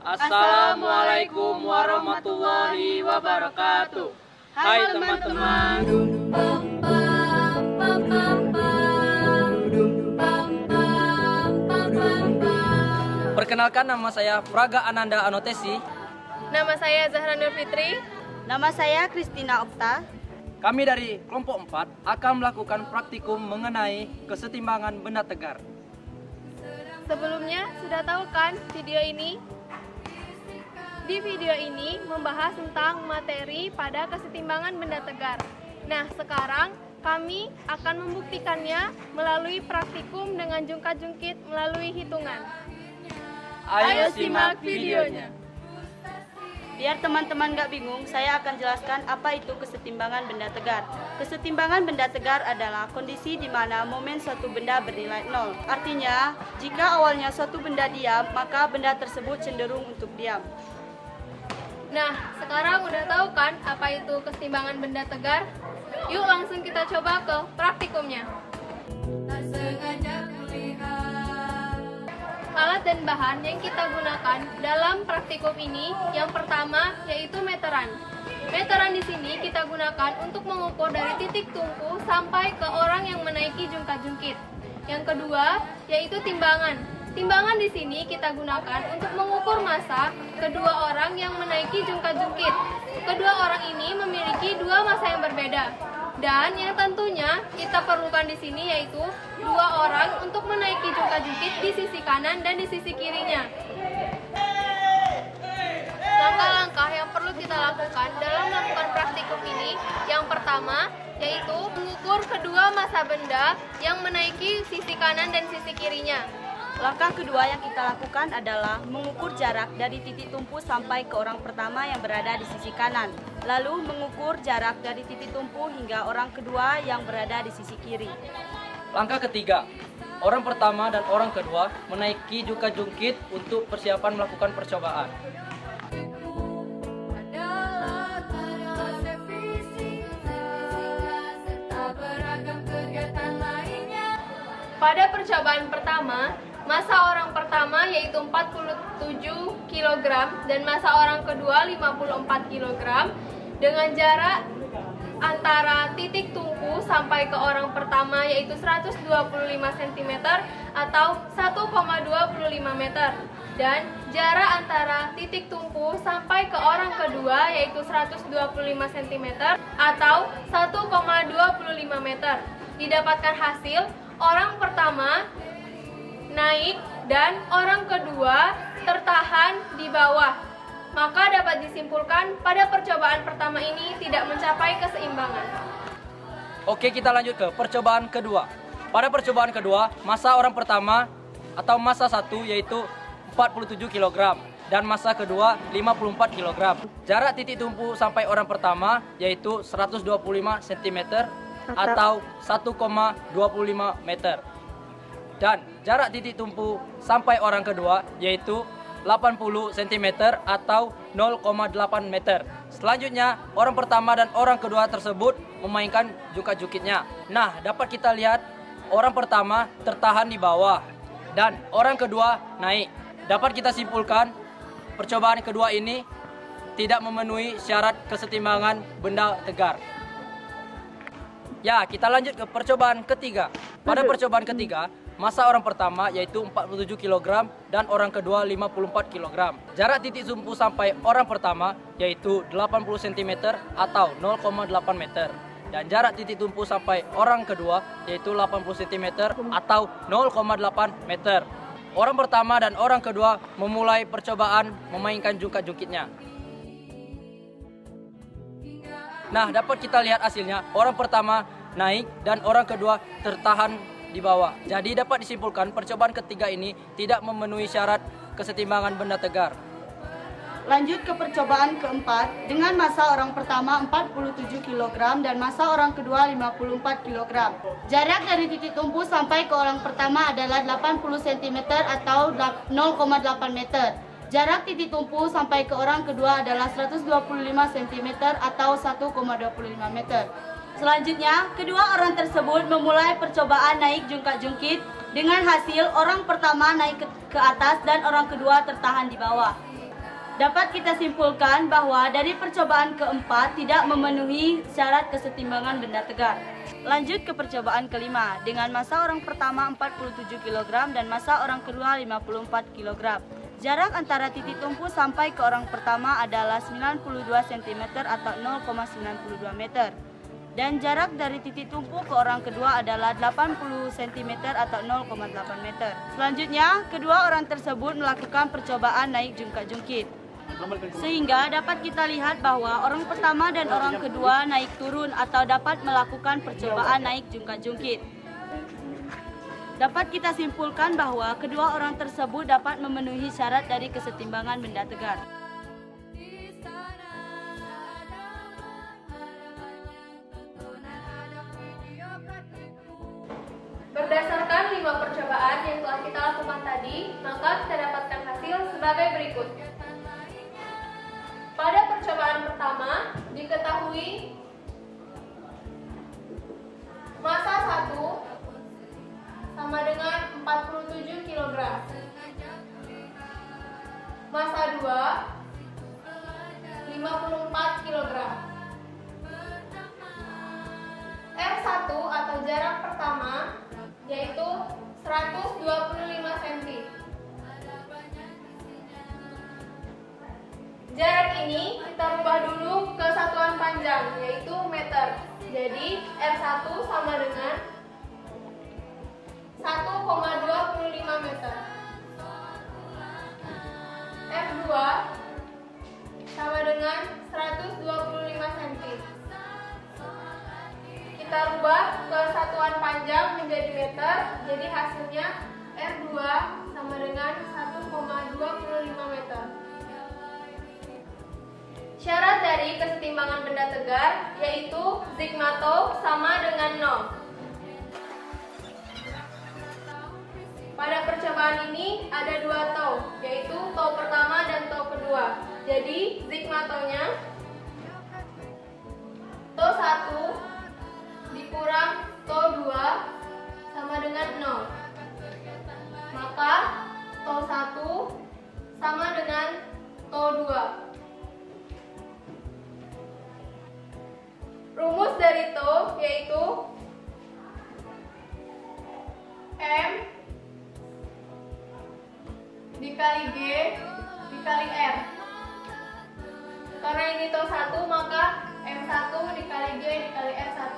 Assalamualaikum warahmatullahi wabarakatuh. Hai teman-teman. Perkenalkan, nama saya Praga Ananda Anotesi. Nama saya Zahra Nur Fitri. Nama saya Kristina Okta. Kami dari kelompok 4 akan melakukan praktikum mengenai kesetimbangan benda tegar. Sebelumnya, sudah tahu kan video ini? Di video ini membahas tentang materi pada kesetimbangan benda tegar. Nah, sekarang kami akan membuktikannya melalui praktikum dengan jungkat-jungkit melalui hitungan. Ayo simak videonya. Biar teman-teman gak bingung, saya akan jelaskan apa itu kesetimbangan benda tegar. Kesetimbangan benda tegar adalah kondisi di mana momen suatu benda bernilai 0. Artinya, jika awalnya suatu benda diam, maka benda tersebut cenderung untuk diam. Nah, sekarang udah tahu kan apa itu kesetimbangan benda tegar? Yuk langsung kita coba ke praktikumnya. Alat dan bahan yang kita gunakan dalam praktikum ini, yang pertama yaitu meteran. Meteran di sini kita gunakan untuk mengukur dari titik tumpu sampai ke orang yang menaiki jungkat-jungkit. Yang kedua yaitu timbangan. Timbangan di sini kita gunakan untuk mengukur massa kedua orang yang menaiki jungkat-jungkit. Kedua orang ini memiliki dua massa yang berbeda. Dan yang tentunya kita perlukan di sini yaitu dua orang untuk menaiki jungkat-jungkit di sisi kanan dan di sisi kirinya. Langkah-langkah yang perlu kita lakukan dalam melakukan praktikum ini, yang pertama yaitu mengukur kedua massa benda yang menaiki sisi kanan dan sisi kirinya. Langkah kedua yang kita lakukan adalah mengukur jarak dari titik tumpu sampai ke orang pertama yang berada di sisi kanan. Lalu mengukur jarak dari titik tumpu hingga orang kedua yang berada di sisi kiri. Langkah ketiga, orang pertama dan orang kedua menaiki jungkat-jungkit untuk persiapan melakukan percobaan. Pada percobaan pertama, massa orang pertama yaitu 47 kg dan massa orang kedua 54 kg dengan jarak antara titik tumpu sampai ke orang pertama yaitu 125 cm atau 1,25 meter dan jarak antara titik tumpu sampai ke orang kedua yaitu 125 cm atau 1,25 meter. Didapatkan hasil orang pertama naik dan orang kedua tertahan di bawah. Maka dapat disimpulkan pada percobaan pertama ini tidak mencapai keseimbangan. Oke, kita lanjut ke percobaan kedua. Pada percobaan kedua, massa orang pertama atau massa 1 yaitu 47 kg dan massa kedua 54 kg. Jarak titik tumpu sampai orang pertama yaitu 125 cm atau 1,25 meter. Dan jarak titik tumpu sampai orang kedua yaitu 80 cm atau 0,8 meter. Selanjutnya, orang pertama dan orang kedua tersebut memainkan jungkat-jungkitnya. Nah, dapat kita lihat orang pertama tertahan di bawah dan orang kedua naik. Dapat kita simpulkan percobaan kedua ini tidak memenuhi syarat kesetimbangan benda tegar. Ya, kita lanjut ke percobaan ketiga. Pada percobaan ketiga, massa orang pertama yaitu 47 kg dan orang kedua 54 kg. Jarak titik tumpu sampai orang pertama yaitu 80 cm atau 0,8 meter. Dan jarak titik tumpu sampai orang kedua yaitu 80 cm atau 0,8 meter. Orang pertama dan orang kedua memulai percobaan memainkan jungkat-jungkitnya. Nah, dapat kita lihat hasilnya. Orang pertama naik dan orang kedua tertahan di bawah. Jadi dapat disimpulkan percobaan ketiga ini tidak memenuhi syarat kesetimbangan benda tegar. Lanjut ke percobaan keempat dengan massa orang pertama 47 kg dan massa orang kedua 54 kg. Jarak dari titik tumpu sampai ke orang pertama adalah 80 cm atau 0,8 meter. Jarak titik tumpu sampai ke orang kedua adalah 125 cm atau 1,25 meter. Selanjutnya, kedua orang tersebut memulai percobaan naik jungkat-jungkit dengan hasil orang pertama naik ke atas dan orang kedua tertahan di bawah. Dapat kita simpulkan bahwa dari percobaan keempat tidak memenuhi syarat kesetimbangan benda tegar. Lanjut ke percobaan kelima dengan massa orang pertama 47 kg dan massa orang kedua 54 kg. Jarak antara titik tumpu sampai ke orang pertama adalah 92 cm atau 0,92 meter. Dan jarak dari titik tumpu ke orang kedua adalah 80 cm atau 0,8 meter. Selanjutnya, kedua orang tersebut melakukan percobaan naik jungkat-jungkit. Sehingga dapat kita lihat bahwa orang pertama dan orang kedua naik turun atau dapat melakukan percobaan naik jungkat-jungkit. Dapat kita simpulkan bahwa kedua orang tersebut dapat memenuhi syarat dari kesetimbangan benda tegar. Berdasarkan 5 percobaan yang telah kita lakukan tadi, maka kita dapatkan hasil sebagai berikut. Pada percobaan pertama, diketahui massa 1 sama dengan 47 kg. Massa 2, 54 kg. R1 atau jarak pertama yaitu 125 cm. Jarak ini kita rubah dulu ke satuan panjang yaitu meter. Jadi R1 sama dengan 1,25 meter. R2 sama dengan 125 cm. Kita rubah ke satuan panjang menjadi meter, jadi hasilnya R2 sama dengan 1,25 meter. Syarat dari kesetimbangan benda tegar yaitu sigma tau sama dengan 0. Pada percobaan ini ada 2 tau, yaitu tau pertama dan tau kedua. Jadi sigma tau-nya tau 1 dikurang tau 2 sama dengan 0. Maka tau 1 sama dengan tau 2. Rumus dari tau yaitu M dikali G dikali R. Karena ini tau 1 maka M1 dikali G dikali R1.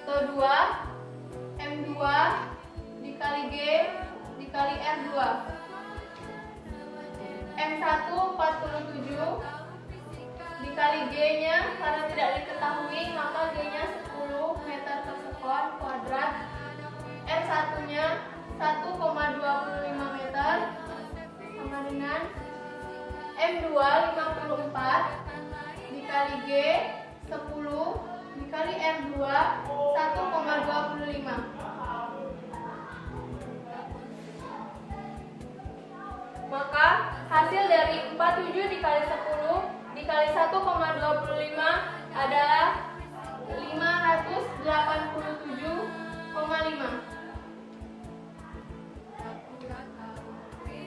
Tau 2 M2 dikali G dikali R2. M1 47 dikali G-nya karena tidak diketahui maka G-nya 10 meter persekuan kuadrat. R1-nya 1,25 meter sama dengan M2 54 dikali G 10 dikali R2 1,25. Maka hasil dari 47 dikali 10 dikali 1,25 adalah 587,5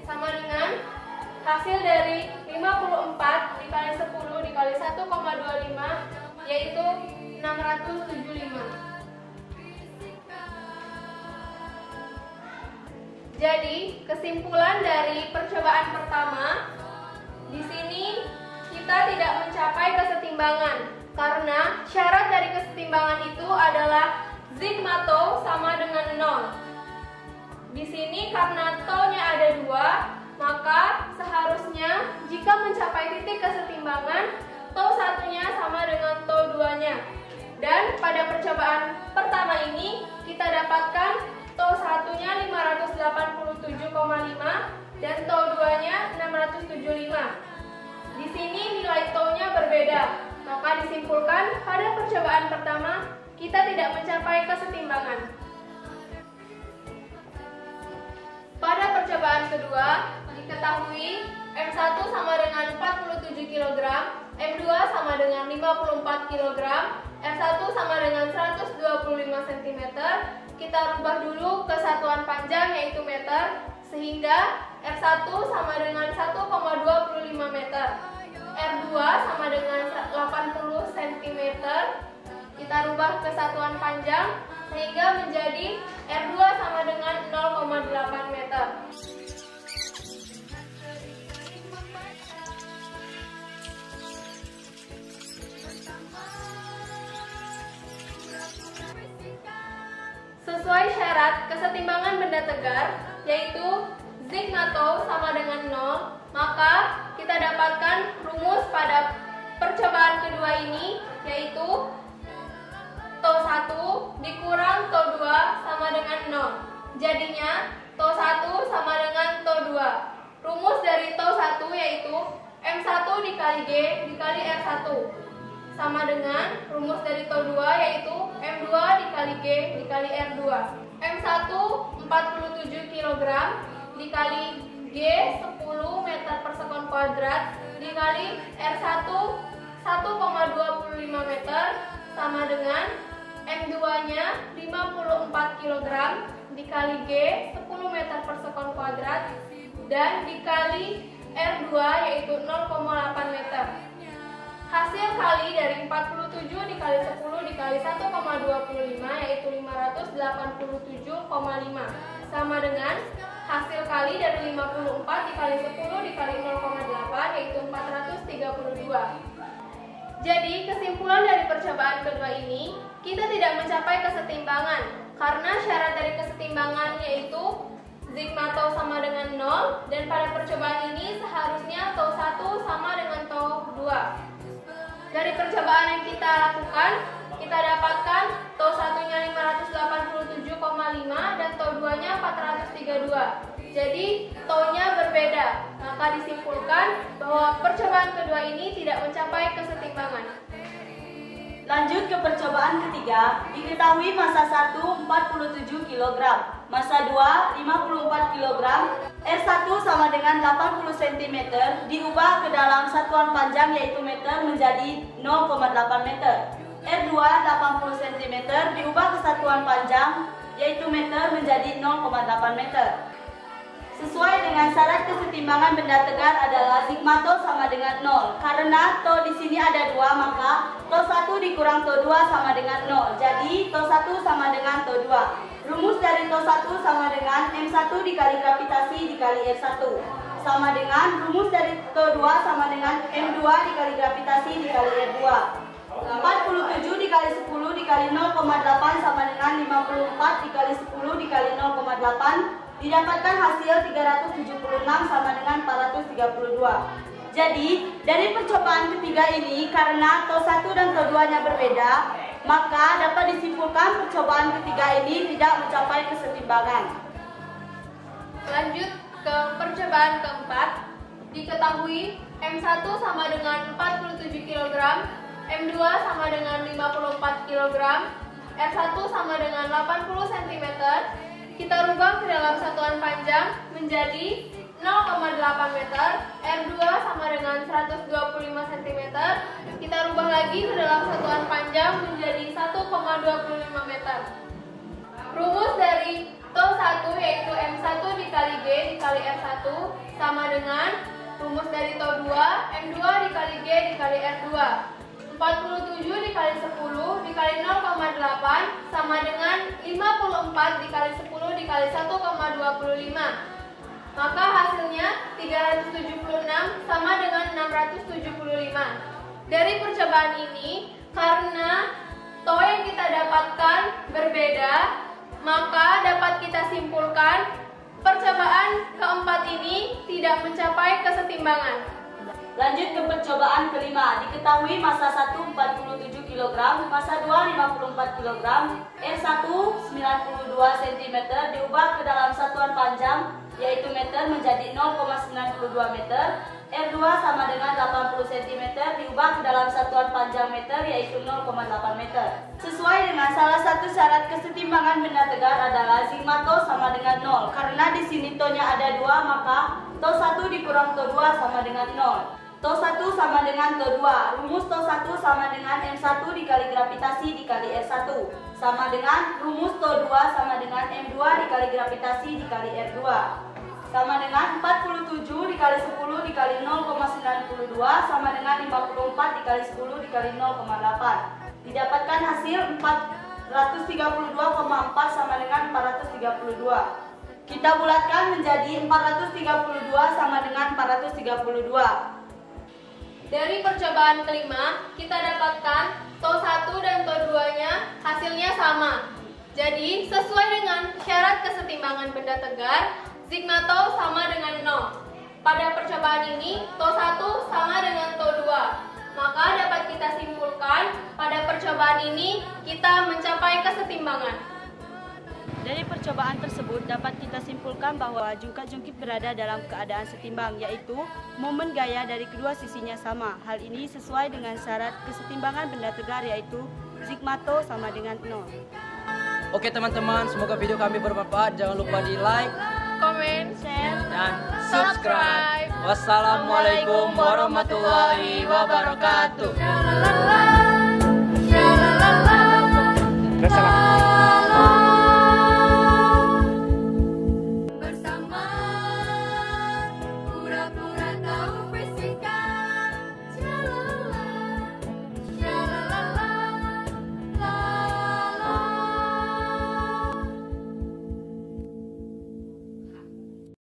sama dengan hasil dari 54 dikali 10 dikali 1,25 yaitu 675. Jadi kesimpulan dari percobaan pertama, di sini kita tidak mencapai kesetimbangan karena syarat dari kesetimbangan itu adalah sigma tau sama dengan 0. Di sini karena tau-nya ada 2, maka seharusnya jika mencapai titik kesetimbangan, tau 1-nya sama dengan tau 2-nya. Dan pada percobaan pertama ini kita dapatkan tau 1-nya 587,5 dan tau 2-nya 675. Di sini nilai tau-nya berbeda, maka disimpulkan pada percobaan pertama kita tidak mencapai kesetimbangan. Pada percobaan kedua, diketahui M1 sama dengan 47 kg, M2 sama dengan 54 kg, R1 sama dengan 125 cm. Kita rubah dulu ke satuan panjang yaitu meter, sehingga R1 sama dengan 1,25 meter. R2 sama dengan 80 cm. Kita rubah ke satuan panjang sehingga menjadi R2 sama dengan 0,8 meter. Sesuai syarat kesetimbangan benda tegar, yaitu sigma tau sama dengan 0, maka kita dapatkan rumus pada percobaan kedua ini, yaitu tau 1 dikurang tau 2 sama dengan 0. Jadinya tau 1 sama dengan tau 2. Rumus dari tau 1 yaitu M1 dikali G dikali R1 sama dengan rumus dari tau 2 yaitu M2 dikali G dikali R2. M1 47 kg dikali G 10 meter per sekon kuadrat dikali R1 1,25 meter sama dengan M2 nya 54 kg dikali G 10 meter per sekon kuadrat dan dikali R2 yaitu 0,8 meter. Hasil kali dari 47 dikali 10 dikali 1,25 yaitu 587,5 sama dengan hasil kali dari 54 dikali 10 dikali 0,8 yaitu 432. Jadi kesimpulan dari percobaan kedua ini, kita tidak mencapai kesetimbangan karena syarat dari kesetimbangan yaitu sigma tau sama dengan 0 dan pada percobaan ini seharusnya tau 1 sama dengan tau 2. Dari percobaan yang kita lakukan, kita dapatkan tau 1-nya 587,5 dan tau 2-nya 432. Jadi tau-nya berbeda. Maka disimpulkan bahwa percobaan kedua ini tidak mencapai kesetimbangan. Lanjut ke percobaan ketiga, diketahui massa 1 47 kg, massa 2 54 kg, R1 sama dengan 80 cm, diubah ke dalam satuan panjang yaitu meter menjadi 0,8 meter. R2 80 cm diubah ke satuan panjang yaitu meter menjadi 0,8 meter. Sesuai dengan syarat kesetimbangan benda tegar adalah sigma tau sama dengan 0. Karena tau di sini ada 2, maka tau 1 dikurang tau 2 sama dengan 0. Jadi tau 1 sama dengan tau 2. Rumus dari tau 1 sama dengan M1 dikali gravitasi dikali R1 sama dengan rumus dari tau 2 sama dengan M2 dikali gravitasi dikali R2. 47 dikali 10 dikali 0,8 sama dengan 54 dikali 10 dikali 0,8 didapatkan hasil 376 sama dengan 432. Jadi, dari percobaan ketiga ini karena tau 1 dan tau 2-nya berbeda, maka dapat disimpulkan percobaan ketiga ini tidak mencapai kesetimbangan. Lanjut ke percobaan keempat, diketahui M1 sama dengan 47 kg, M2 sama dengan 54 kg, R1 sama dengan 80 cm. Kita rubah ke dalam satuan panjang menjadi 0,8 meter, R2 sama dengan 125 cm. Kita rubah lagi ke dalam satuan panjang menjadi 1,25 meter. Rumus dari tau 1 yaitu M1 dikali G dikali R1 sama dengan rumus dari tau 2 M2 dikali G dikali R2. 47 dikali 10 dikali 0,8 sama dengan 54 dikali 10 dikali 1,25. Maka hasilnya 376 sama dengan 675. Dari percobaan ini, karena tau yang kita dapatkan berbeda, maka dapat kita simpulkan percobaan keempat ini tidak mencapai kesetimbangan. Lanjut ke percobaan kelima, diketahui massa 1 47 kg, massa 2 54 kg, R1 92 cm diubah ke dalam satuan panjang yaitu meter menjadi 0,92 meter, R2 sama dengan 80 cm diubah ke dalam satuan panjang meter yaitu 0,8 meter. Sesuai dengan salah satu syarat kesetimbangan benda tegar adalah sigma tau sama dengan 0. Karena di sini tau-nya ada 2, maka tau 1 dikurang tau 2 sama dengan 0. Tau 1 sama dengan tau 2. Rumus tau 1 sama dengan M1 dikali gravitasi dikali R1 sama dengan rumus tau 2 sama dengan M2 dikali gravitasi dikali R2. sama dengan 47 dikali 10 dikali 0,92 sama dengan 54 dikali 10 dikali 0,8. Didapatkan hasil 432,4 sama dengan 432. Kita bulatkan menjadi 432 sama dengan 432. Dari percobaan kelima, kita dapatkan TO1 dan TO2-nya hasilnya sama. Jadi, sesuai dengan syarat kesetimbangan benda tegar, sigma TO sama dengan 0. Pada percobaan ini, TO1 sama dengan TO2. Maka dapat kita simpulkan, pada percobaan ini kita mencapai kesetimbangan. Dari percobaan tersebut dapat kita simpulkan bahwa jungkat-jungkit berada dalam keadaan setimbang, yaitu momen gaya dari kedua sisinya sama. Hal ini sesuai dengan syarat kesetimbangan benda tegar, yaitu sigma TO sama dengan 0. Oke teman-teman, semoga video kami bermanfaat. Jangan lupa di like, Komen, share, dan subscribe. Wassalamualaikum warahmatullahi wabarakatuh.